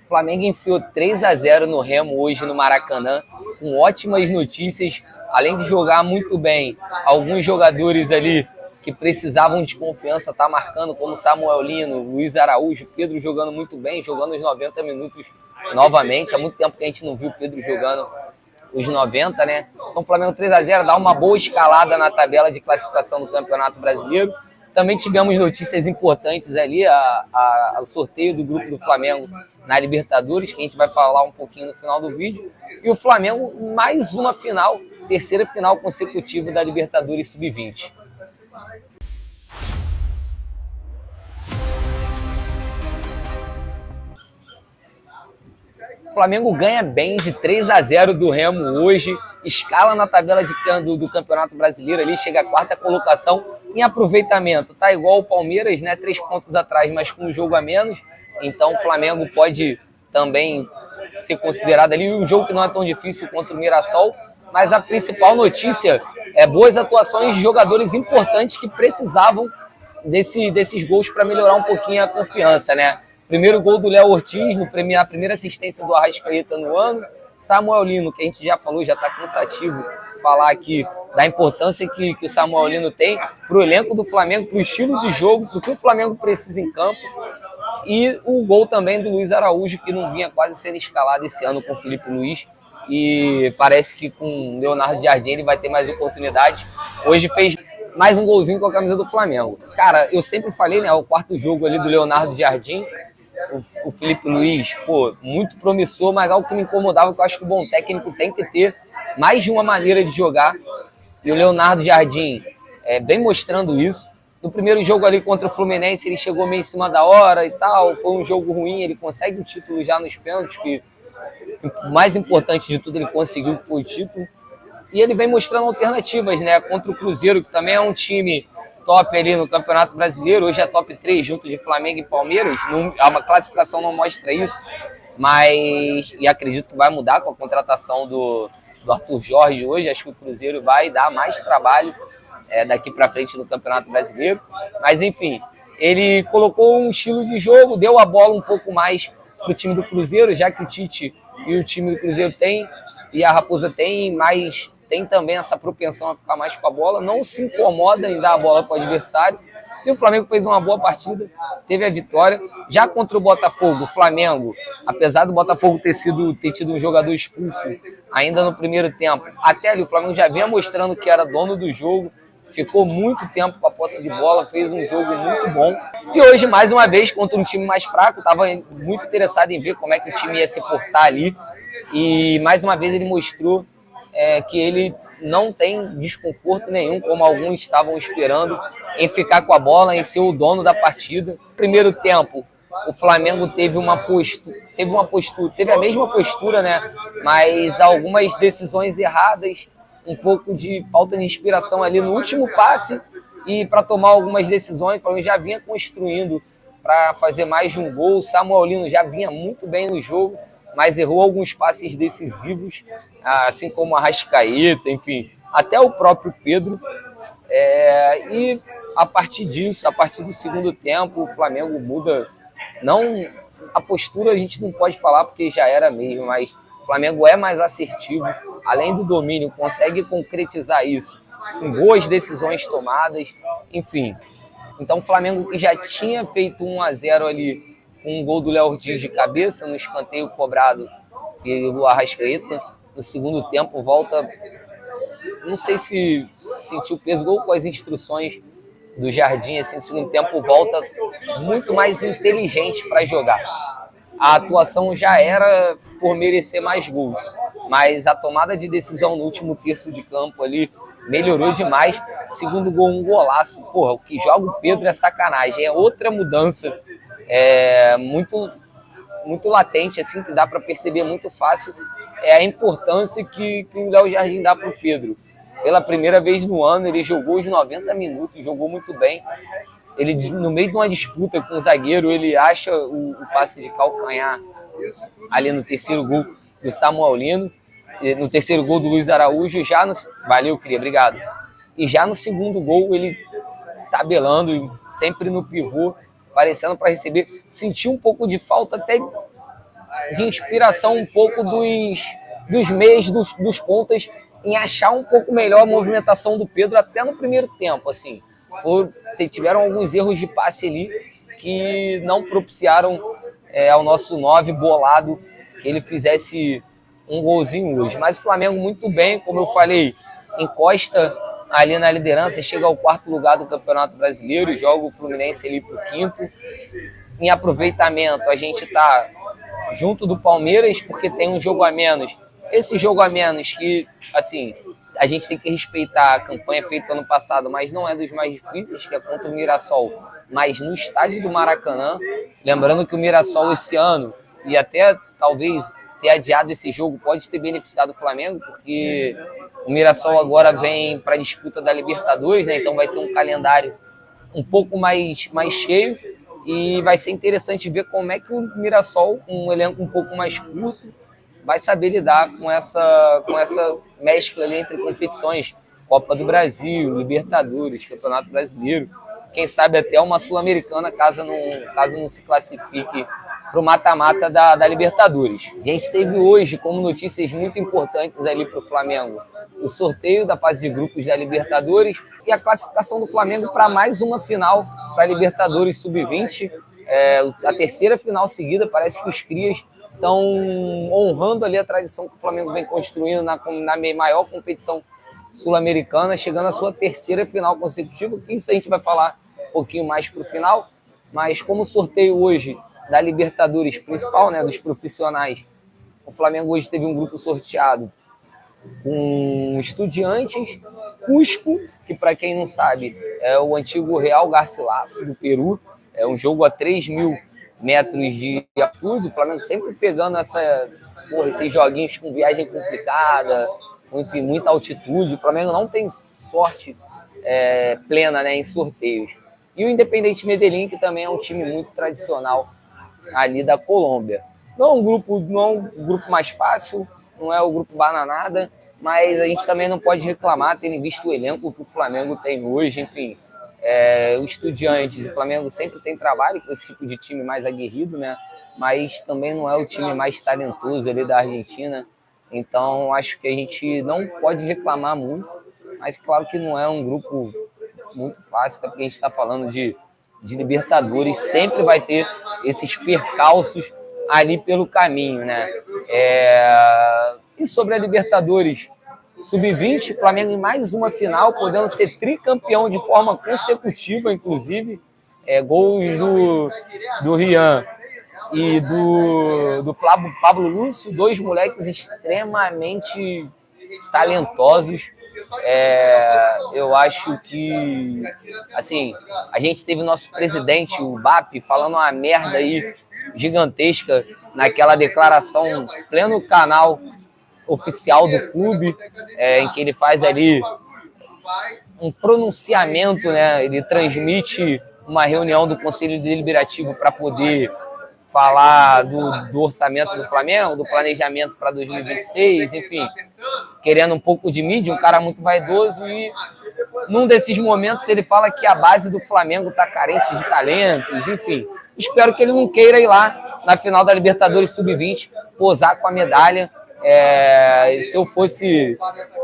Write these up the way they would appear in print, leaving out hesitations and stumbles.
O Flamengo enfiou 3-0 no Remo hoje no Maracanã, com ótimas notícias, além de jogar muito bem. Alguns jogadores ali que precisavam de confiança tá marcando, como Samuel Lino, Luiz Araújo, Pedro jogando muito bem, jogando os 90 minutos novamente. Há muito tempo que a gente não viu o Pedro jogando os 90, né? Então o Flamengo 3-0 dá uma boa escalada na tabela de classificação do Campeonato Brasileiro. Também tivemos notícias importantes ali, o sorteio do grupo do Flamengo na Libertadores, que a gente vai falar um pouquinho no final do vídeo. E o Flamengo, mais uma final, terceira final consecutiva da Libertadores Sub-20. O Flamengo ganha bem de 3-0 do Remo hoje, escala na tabela do Campeonato Brasileiro ali, chega à quarta colocação em aproveitamento. Tá igual o Palmeiras, né? 3 pontos atrás, mas com um jogo a menos. Então o Flamengo pode também ser considerado ali um jogo que não é tão difícil contra o Mirassol. Mas a principal notícia é boas atuações de jogadores importantes que precisavam desses gols para melhorar um pouquinho a confiança, né? Primeiro gol do Léo Ortiz, a primeira assistência do Arrascaeta no ano. Samuel Lino, que a gente já falou, já está cansativo falar aqui da importância que o Samuel Lino tem para o elenco do Flamengo, para o estilo de jogo, para o que o Flamengo precisa em campo. E o gol também do Luiz Araújo, que não vinha quase sendo escalado esse ano com o Felipe Luiz. E parece que com o Leonardo Jardim ele vai ter mais oportunidade. Hoje fez mais um golzinho com a camisa do Flamengo. Cara, eu sempre falei, né, o quarto jogo ali do Leonardo Jardim, o Felipe Luiz, pô, muito promissor, mas algo que me incomodava, que eu acho que o bom técnico tem que ter mais de uma maneira de jogar. E o Leonardo Jardim vem mostrando isso. No primeiro jogo ali contra o Fluminense, ele chegou meio em cima da hora e tal, foi um jogo ruim, ele consegue o título já nos pênaltis, que o mais importante de tudo ele conseguiu, que foi o título. E ele vem mostrando alternativas, né, contra o Cruzeiro, que também é um time top ali no Campeonato Brasileiro, hoje é top 3 junto de Flamengo e Palmeiras. A classificação não mostra isso, mas e acredito que vai mudar com a contratação do Arthur Jorge hoje. Acho que o Cruzeiro vai dar mais trabalho daqui para frente no Campeonato Brasileiro. Mas enfim, ele colocou um estilo de jogo, deu a bola um pouco mais para o time do Cruzeiro, já que o Tite e o time do Cruzeiro tem, e a Raposa tem, mas tem também essa propensão a ficar mais com a bola, não se incomoda em dar a bola para o adversário. E o Flamengo fez uma boa partida, teve a vitória. Já contra o Botafogo, o Flamengo, apesar do Botafogo ter tido um jogador expulso ainda no primeiro tempo, até ali o Flamengo já vinha mostrando que era dono do jogo, ficou muito tempo com a posse de bola, fez um jogo muito bom. E hoje, mais uma vez, contra um time mais fraco, estava muito interessado em ver como é que o time ia se portar ali. E mais uma vez ele mostrou que ele não tem desconforto nenhum, como alguns estavam esperando, em ficar com a bola, em ser o dono da partida. No primeiro tempo, o Flamengo teve a mesma postura, né? Mas algumas decisões erradas, um pouco de falta de inspiração ali no último passe, e para tomar algumas decisões, o Flamengo já vinha construindo para fazer mais de um gol. O Samuel Lino já vinha muito bem no jogo, mas errou alguns passes decisivos, assim como a Arrascaeta, enfim, até o próprio Pedro. E a partir disso, a partir do segundo tempo, o Flamengo muda. Não, a postura a gente não pode falar porque já era mesmo, mas o Flamengo é mais assertivo, além do domínio, consegue concretizar isso com boas decisões tomadas, enfim. Então o Flamengo, que já tinha feito 1-0 ali, com um gol do Léo Ortiz de cabeça, no escanteio cobrado pelo Arrascaeta, no segundo tempo volta, não sei se sentiu o peso, gol com as instruções do Jardim, assim, no segundo tempo volta muito mais inteligente para jogar. A atuação já era por merecer mais gols, mas a tomada de decisão no último terço de campo ali melhorou demais. Segundo gol, um golaço. Porra, o que joga o Pedro é sacanagem, é outra mudança, muito, muito latente, assim, que dá para perceber muito fácil, é a importância que o Léo Jardim dá para o Pedro. Pela primeira vez no ano, ele jogou os 90 minutos, jogou muito bem. Ele, no meio de uma disputa com o zagueiro, ele acha o passe de calcanhar ali no terceiro gol do Samuel Lino, no terceiro gol do Luiz Araújo, valeu, Cria, obrigado. E já no segundo gol, ele tabelando, sempre no pivô, aparecendo para receber. Sentiu um pouco de falta até de inspiração um pouco dos meias, dos pontas, em achar um pouco melhor a movimentação do Pedro até no primeiro tempo, assim. Tiveram alguns erros de passe ali que não propiciaram ao nosso 9 bolado que ele fizesse um golzinho hoje. Mas o Flamengo muito bem, como eu falei, encosta ali na liderança, chega ao 4º lugar do Campeonato Brasileiro, joga o Fluminense ali pro 5º. Em aproveitamento, a gente está junto do Palmeiras, porque tem um jogo a menos. Esse jogo a menos que, assim, a gente tem que respeitar a campanha feita ano passado, mas não é dos mais difíceis, que é contra o Mirassol, mas no estádio do Maracanã. Lembrando que o Mirassol esse ano, e até talvez ter adiado esse jogo, pode ter beneficiado o Flamengo, porque o Mirassol agora vem para a disputa da Libertadores, né? Então vai ter um calendário um pouco mais cheio, e vai ser interessante ver como é que o Mirassol, um elenco um pouco mais curto, vai saber lidar com essa mescla ali entre competições, Copa do Brasil, Libertadores, Campeonato Brasileiro, quem sabe até uma Sul-Americana, caso não se classifique para o mata-mata da Libertadores. A gente teve hoje, como notícias muito importantes ali para o Flamengo, o sorteio da fase de grupos da Libertadores e a classificação do Flamengo para mais uma final para a Libertadores Sub-20, a terceira final seguida. Parece que os crias estão honrando ali a tradição que o Flamengo vem construindo na maior competição sul-americana, chegando à sua terceira final consecutiva. Isso a gente vai falar um pouquinho mais para o final, mas como o sorteio hoje da Libertadores principal, né, dos profissionais, o Flamengo hoje teve um grupo sorteado com Estudiantes, Cusco, que para quem não sabe é o antigo Real Garcilaso do Peru, é um jogo a 3.000 metros de altitude. O Flamengo sempre pegando esses joguinhos com viagem complicada, enfim, muita altitude. O Flamengo não tem sorte plena, né, em sorteios. E o Independente Medellín, que também é um time muito tradicional ali da Colômbia. Não é um grupo mais fácil, não é o grupo bananada, mas a gente também não pode reclamar, tendo visto o elenco que o Flamengo tem hoje. Enfim, o Estudiantes, o Flamengo sempre tem trabalho com esse tipo de time mais aguerrido, né? Mas também não é o time mais talentoso ali da Argentina. Então, acho que a gente não pode reclamar muito, mas claro que não é um grupo muito fácil, até porque a gente está falando de Libertadores, sempre vai ter esses percalços ali pelo caminho, né? E sobre a Libertadores Sub-20, o Flamengo em mais uma final, podendo ser tricampeão de forma consecutiva, inclusive, gols do Rian e do Pablo Lúcio, dois moleques extremamente talentosos. Eu acho que, assim, a gente teve nosso presidente, o BAP, falando uma merda aí gigantesca naquela declaração pleno canal oficial do clube, em que ele faz ali um pronunciamento, né? Ele transmite uma reunião do Conselho Deliberativo para poder falar do orçamento do Flamengo, do planejamento para 2026, enfim, querendo um pouco de mídia, um cara muito vaidoso. E num desses momentos ele fala que a base do Flamengo está carente de talentos, enfim. Espero que ele não queira ir lá na final da Libertadores Sub-20 posar com a medalha. Se eu fosse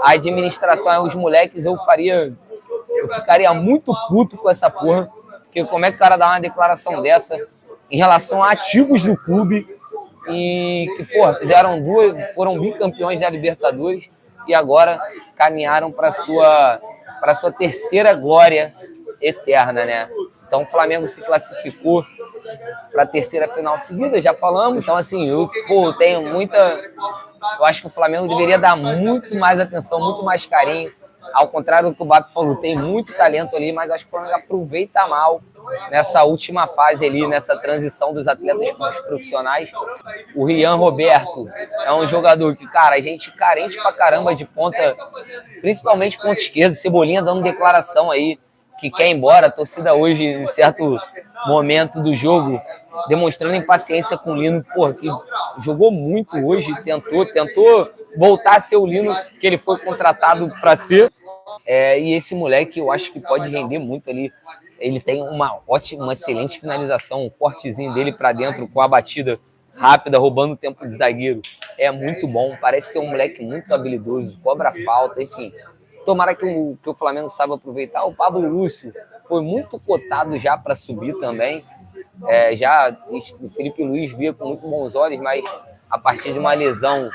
a administração, os moleques, eu ficaria muito puto com essa porra, porque como é que o cara dá uma declaração dessa em relação a ativos do clube e que, porra, foram bicampeões da Libertadores e agora caminharam para sua terceira glória eterna, né? Então o Flamengo se classificou para a terceira final seguida, já falamos. Então, assim, eu acho que o Flamengo deveria dar muito mais atenção, muito mais carinho. Ao contrário do que o Bato falou, tem muito talento ali, mas acho que o Flamengo aproveita mal nessa última fase ali, nessa transição dos atletas para os profissionais. O Rian Roberto é um jogador que, cara, a gente carente pra caramba de ponta, principalmente ponta esquerda. Cebolinha dando declaração aí que quer ir embora. A torcida hoje, em certo momento do jogo, demonstrando impaciência com o Lino, porra, que jogou muito hoje, tentou voltar a ser o Lino que ele foi contratado para ser. E esse moleque, eu acho que pode render muito ali. Ele tem uma excelente finalização, o cortezinho dele para dentro com a batida rápida, roubando o tempo de zagueiro. É muito bom, parece ser um moleque muito habilidoso, cobra falta, enfim. Tomara que o Flamengo saiba aproveitar. O Pablo Lúcio foi muito cotado já para subir também. Já o Felipe Luiz via com muito bons olhos, mas a partir de uma lesão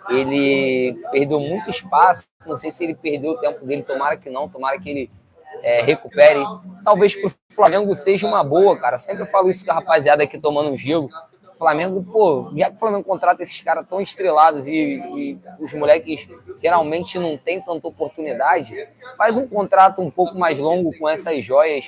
ele perdeu muito espaço. Não sei se ele perdeu o tempo dele, tomara que não, tomara que ele recupere. Talvez para o Flamengo seja uma boa, cara. Sempre falo isso com a rapaziada aqui tomando um gelo. Flamengo, pô, já que o Flamengo contrata esses caras tão estrelados e os moleques geralmente não tem tanta oportunidade, faz um contrato um pouco mais longo com essas joias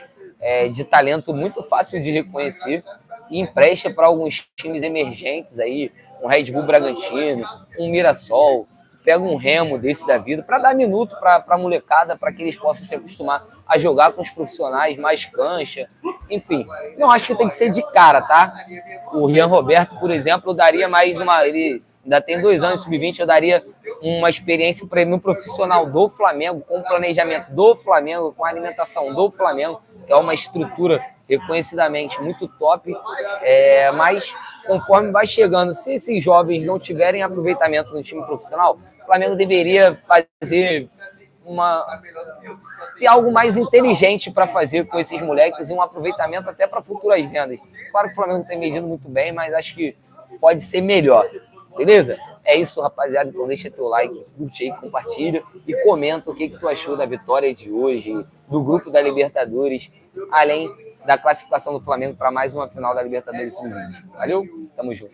de talento muito fácil de reconhecer e empresta para alguns times emergentes aí, um Red Bull Bragantino, um Mirassol, pega um Remo desse da vida, para dar minuto para a molecada, para que eles possam se acostumar a jogar com os profissionais, mais cancha, enfim. Não acho que tem que ser de cara, tá? O Rian Roberto, por exemplo, eu daria mais uma... Ele ainda tem 2 anos, sub-20, eu daria uma experiência para ele no profissional do Flamengo, com o planejamento do Flamengo, com a alimentação do Flamengo, que é uma estrutura reconhecidamente muito top, mas conforme vai chegando, se esses jovens não tiverem aproveitamento no time profissional, o Flamengo deveria fazer ter algo mais inteligente para fazer com esses moleques e um aproveitamento até para futuras vendas. Claro que o Flamengo tem medido muito bem, mas acho que pode ser melhor. Beleza? É isso, rapaziada. Então deixa teu like, curte aí, compartilha e comenta o que tu achou da vitória de hoje, do grupo da Libertadores, além da classificação do Flamengo para mais uma final da Libertadores Sub-20. Valeu? Tamo junto.